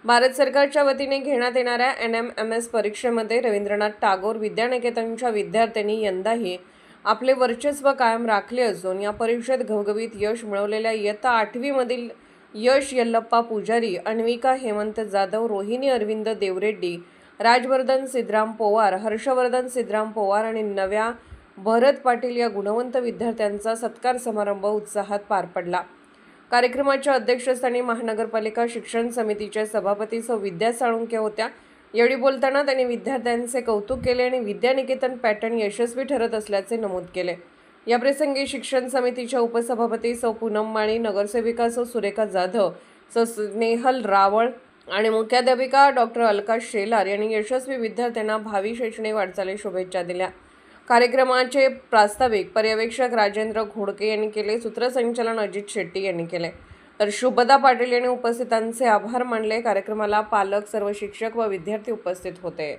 भारत सरकारच्या वतीने घेण्यात येणाऱ्या NMMS परीक्षेमध्ये रवींद्रनाथ टागोर विद्यानिकेतनच्या विद्यार्थ्यांनी यंदाही आपले वर्चस्व कायम राखले असून या परीक्षेत घवघवीत यश मिळवलेल्या इयत्ता 8वी मधील यश यल्लप्पा पुजारी, अन्विका हेमंत जाधव, रोहिणी अरविंद देवरेड्डी, राजवर्धन सिद्धराम पोवार, हर्षवर्धन सिद्धराम पोवार आणि नव्या भरत पाटील या गुणवंत विद्यार्थ्यांचा सत्कार समारंभ उत्साहात पार पडला। कार्यक्रमाच्या अध्यक्षस्थानी महानगरपालिका शिक्षण समितीचे सभापती सौ विद्या साळुंखे होत्या। यावेळी बोलताना त्यांनी विद्यार्थ्यांचे कौतुक केले आणि विद्यानिकेतन पॅटर्न यशस्वी ठरत असल्याचे नमूद केले। याप्रसंगी शिक्षण समितीच्या उपसभापती सौ पूनम माळी, नगरसेविका सौ सुरेखा जाधव, सौ स्नेहल रावळ आणि मुख्याध्यापिका डॉक्टर अलका शेलार यांनी यशस्वी विद्यार्थ्यांना भावी शैक्षणिक वाटचाली शुभेच्छा दिल्या। कार्यक्रमाचे प्रास्ताविक पर्यवेक्षक राजेंद्र घोडके यांनी केले, सूत्रसंचालन अजित शेट्टी यांनी केले, तर शुभदा पाटील यांनी उपस्थितांचे आभार मानले। कार्यक्रमाला पालक, सर्व शिक्षक व विद्यार्थी उपस्थित होते।